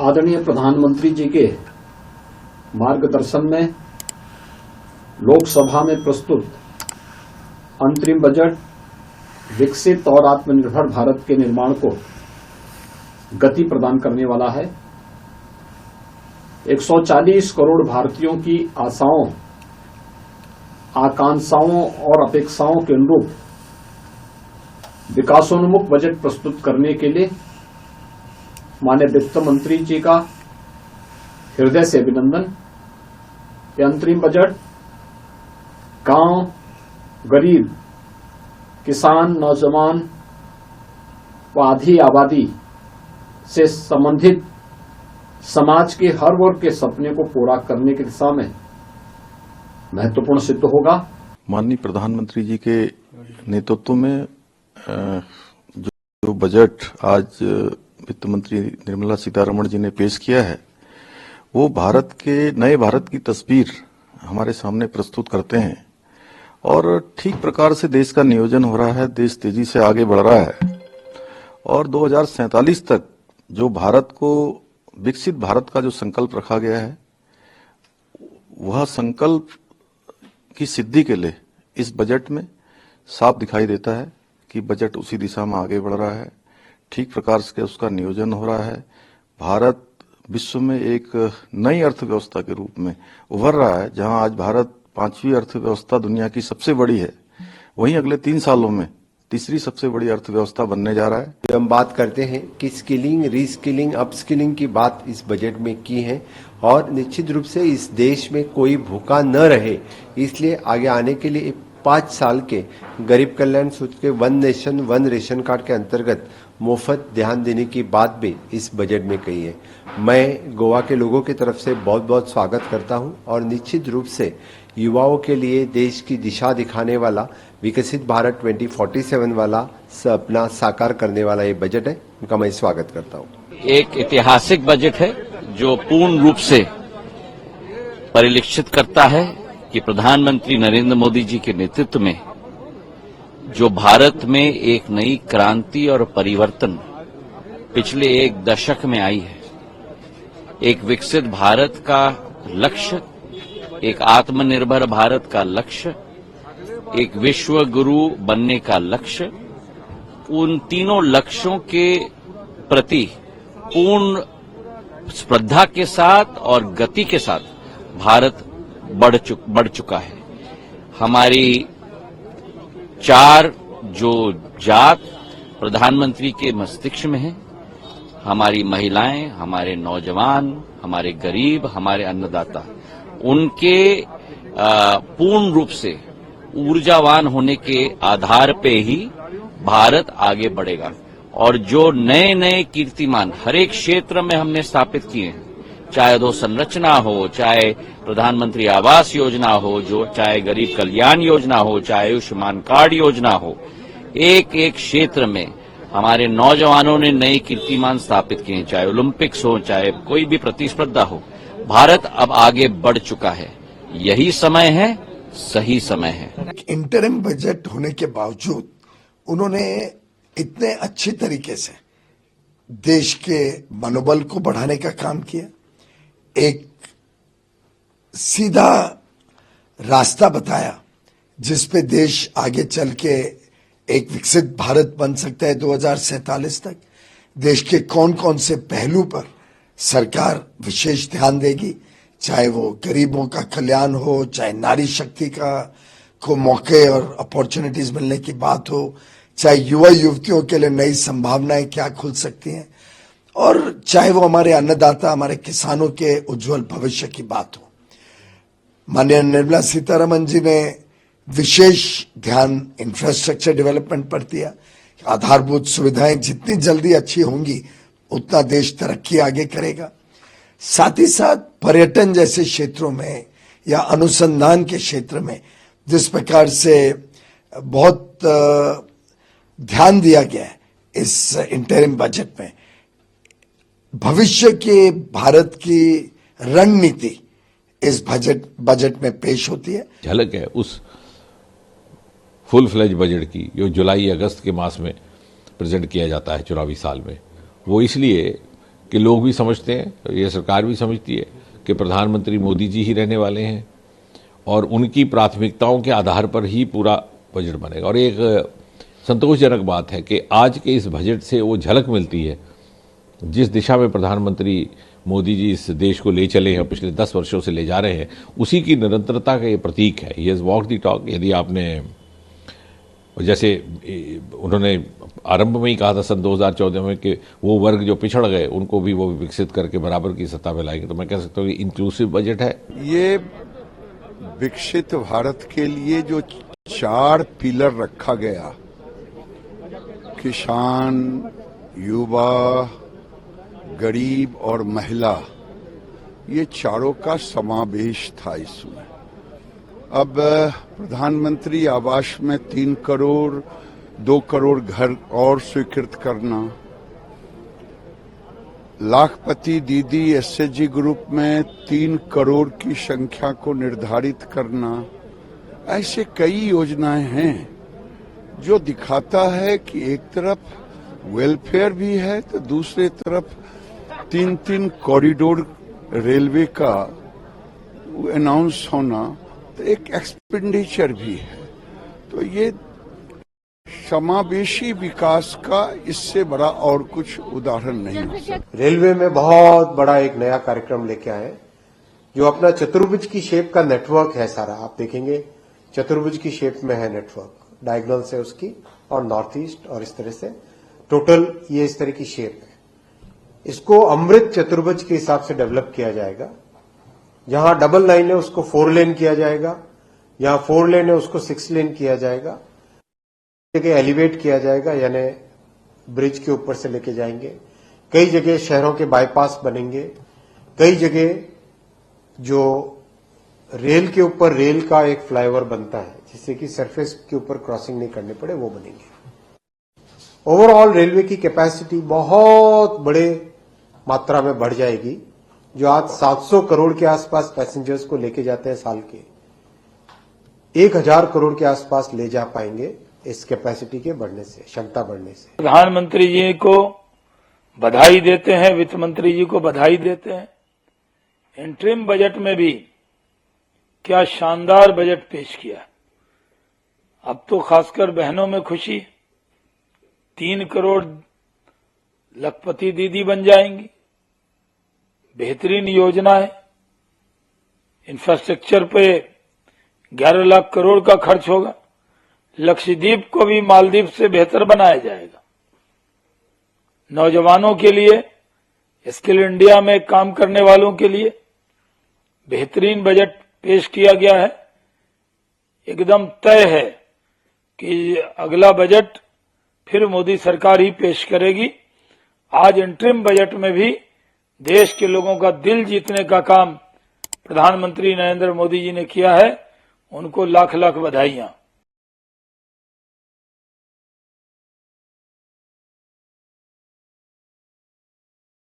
आदरणीय प्रधानमंत्री जी के मार्गदर्शन में लोकसभा में प्रस्तुत अंतरिम बजट विकसित और आत्मनिर्भर भारत के निर्माण को गति प्रदान करने वाला है। 140 करोड़ भारतीयों की आशाओं, आकांक्षाओं और अपेक्षाओं के अनुरूप विकासोन्मुख बजट प्रस्तुत करने के लिए माननीय वित्त मंत्री जी का हृदय से अभिनंदन। यह अंतरिम बजट गांव, गरीब, किसान, नौजवान व आधी आबादी से संबंधित समाज के हर वर्ग के सपने को पूरा करने की दिशा में महत्वपूर्ण सिद्ध होगा। माननीय प्रधानमंत्री जी के नेतृत्व में जो बजट आज वित्त मंत्री निर्मला सीतारमण जी ने पेश किया है, वो नए भारत की तस्वीर हमारे सामने प्रस्तुत करते हैं और ठीक प्रकार से देश का नियोजन हो रहा है। देश तेजी से आगे बढ़ रहा है और 2047 तक जो विकसित भारत का जो संकल्प रखा गया है, वह संकल्प की सिद्धि के लिए इस बजट में साफ दिखाई देता है कि बजट उसी दिशा में आगे बढ़ रहा है। ठीक प्रकार से उसका नियोजन हो रहा है। भारत विश्व में एक नई अर्थव्यवस्था के रूप में उभर रहा है। जहां आज भारत 5वीं अर्थव्यवस्था दुनिया की सबसे बड़ी है, वहीं अगले 3 सालों में तीसरी सबसे बड़ी अर्थव्यवस्था बनने जा रहा है। हम बात करते हैं कि स्किलिंग, रीस्किलिंग, अपस्किलिंग की बात इस बजट में की है और निश्चित रूप से इस देश में कोई भूखा न रहे, इसलिए आगे आने के लिए 5 साल के गरीब कल्याण सूत्र के 1 नेशन 1 रेशन कार्ड के अंतर्गत मुफ्त ध्यान देने की बात भी इस बजट में कही है। मैं गोवा के लोगों की तरफ से बहुत बहुत स्वागत करता हूं और निश्चित रूप से युवाओं के लिए देश की दिशा दिखाने वाला, विकसित भारत 2047 वाला सपना साकार करने वाला ये बजट है। उनका मैं स्वागत करता हूं। एक ऐतिहासिक बजट है जो पूर्ण रूप से परिलक्षित करता है कि प्रधानमंत्री नरेंद्र मोदी जी के नेतृत्व में जो भारत में एक नई क्रांति और परिवर्तन पिछले 1 दशक में आई है, एक विकसित भारत का लक्ष्य, एक आत्मनिर्भर भारत का लक्ष्य, एक विश्व गुरु बनने का लक्ष्य, उन तीनों लक्ष्यों के प्रति पूर्ण श्रद्धा के साथ और गति के साथ भारत बढ़ चुका है। हमारी 4 जो जात प्रधानमंत्री के मस्तिष्क में है, हमारी महिलाएं, हमारे नौजवान, हमारे गरीब, हमारे अन्नदाता, उनके पूर्ण रूप से ऊर्जावान होने के आधार पे ही भारत आगे बढ़ेगा। और जो नए नए कीर्तिमान हर एक क्षेत्र में हमने स्थापित किए हैं, चाहे अधोसंरचना हो, चाहे प्रधानमंत्री आवास योजना हो, चाहे गरीब कल्याण योजना हो, चाहे आयुष्मान कार्ड योजना हो, एक एक क्षेत्र में हमारे नौजवानों ने नए कीर्तिमान स्थापित किए हैं। चाहे ओलंपिक्स हो, चाहे कोई भी प्रतिस्पर्धा हो, भारत अब आगे बढ़ चुका है। यही समय है, सही समय है। इंटरिम बजट होने के बावजूद उन्होंने इतने अच्छे तरीके से देश के मनोबल को बढ़ाने का काम किया, एक सीधा रास्ता बताया जिस पे देश आगे चल के एक विकसित भारत बन सकता है 2047 तक। देश के कौन कौन से पहलू पर सरकार विशेष ध्यान देगी, चाहे वो गरीबों का कल्याण हो, चाहे नारी शक्ति को मौके और अपॉर्चुनिटीज मिलने की बात हो, चाहे युवा युवतियों के लिए नई संभावनाएं क्या खुल सकती हैं, और चाहे वो हमारे अन्नदाता, हमारे किसानों के उज्जवल भविष्य की बात हो। माननीय निर्मला सीतारमण जी ने विशेष ध्यान इंफ्रास्ट्रक्चर डेवलपमेंट पर दिया। आधारभूत सुविधाएं जितनी जल्दी अच्छी होंगी उतना देश तरक्की आगे करेगा। साथ ही साथ पर्यटन जैसे क्षेत्रों में या अनुसंधान के क्षेत्र में जिस प्रकार से बहुत ध्यान दिया गया है इस इंटरिम बजट में, भविष्य के भारत की रणनीति इस बजट में पेश होती है। झलक है उस फुल फ्लेज बजट की जो जुलाई अगस्त के मास में प्रेजेंट किया जाता है चुनावी साल में। वो इसलिए कि लोग भी समझते हैं, ये सरकार भी समझती है कि प्रधानमंत्री मोदी जी ही रहने वाले हैं और उनकी प्राथमिकताओं के आधार पर ही पूरा बजट बनेगा। और एक संतोषजनक बात है कि आज के इस बजट से वो झलक मिलती है जिस दिशा में प्रधानमंत्री मोदी जी इस देश को ले चले हैं, पिछले 10 वर्षों से ले जा रहे हैं, उसी की निरंतरता का ये प्रतीक है। He has walk the talk. यदि आपने, जैसे उन्होंने आरंभ में ही कहा था सन 2014 में कि वो वर्ग जो पिछड़ गए उनको भी वो विकसित करके बराबर की सत्ता में लाएंगे, तो मैं कह सकता हूँ कि इंक्लूसिव बजट है। ये विकसित भारत के लिए जो 4 पिलर रखा गया, किसान, युवा, गरीब और महिला, ये चारों का समावेश था इसमें। अब प्रधानमंत्री आवास में 3 करोड़ 2 करोड़ घर और स्वीकृत करना, लाखपति दीदी एसएचजी ग्रुप में 3 करोड़ की संख्या को निर्धारित करना, ऐसे कई योजनाएं हैं जो दिखाता है कि एक तरफ वेलफेयर भी है तो दूसरे तरफ 3 कॉरिडोर रेलवे का अनाउंस होना तो एक एक्सपेंडिचर भी है। तो ये समावेशी विकास का इससे बड़ा और कुछ उदाहरण नहीं हो सकता। रेलवे में बहुत बड़ा एक नया कार्यक्रम लेके आए जो अपना चतुर्भुज की शेप का नेटवर्क है सारा। आप देखेंगे चतुर्भुज की शेप में है नेटवर्क, डायगोनल से उसकी और नॉर्थ ईस्ट और इस तरह से टोटल ये इस तरह की शेप है। इसको अमृत चतुर्भुज के हिसाब से डेवलप किया जाएगा। जहां डबल लाइन है उसको 4 लेन किया जाएगा, जहां 4 लेन है उसको 6 लेन किया जाएगा, जगह एलिवेट किया जाएगा यानी ब्रिज के ऊपर से लेके जाएंगे। कई जगह शहरों के बाईपास बनेंगे, कई जगह जो रेल के ऊपर रेल का एक फ्लाईओवर बनता है जिससे कि सरफेस के ऊपर क्रॉसिंग नहीं करनी पड़े, वो बनेंगे। ओवरऑल रेलवे की कैपेसिटी बहुत बड़े मात्रा में बढ़ जाएगी। जो आज 700 करोड़ के आसपास पैसेंजर्स को लेके जाते हैं साल के, 1000 करोड़ के आसपास ले जा पाएंगे इस कैपेसिटी के बढ़ने से, क्षमता बढ़ने से। प्रधानमंत्री जी को बधाई देते हैं, वित्त मंत्री जी को बधाई देते हैं। इंटरिम बजट में भी क्या शानदार बजट पेश किया। अब तो खासकर बहनों में खुशी, 3 करोड़ लखपति दीदी बन जाएंगी। बेहतरीन योजना है। इंफ्रास्ट्रक्चर पे 11 लाख करोड़ का खर्च होगा। लक्षद्वीप को भी मालदीव से बेहतर बनाया जाएगा। नौजवानों के लिए, स्किल इंडिया में काम करने वालों के लिए बेहतरीन बजट पेश किया गया है। एकदम तय है कि अगला बजट फिर मोदी सरकार ही पेश करेगी। आज इंटरिम बजट में भी देश के लोगों का दिल जीतने का काम प्रधानमंत्री नरेंद्र मोदी जी ने किया है। उनको लाख लाख बधाइयां।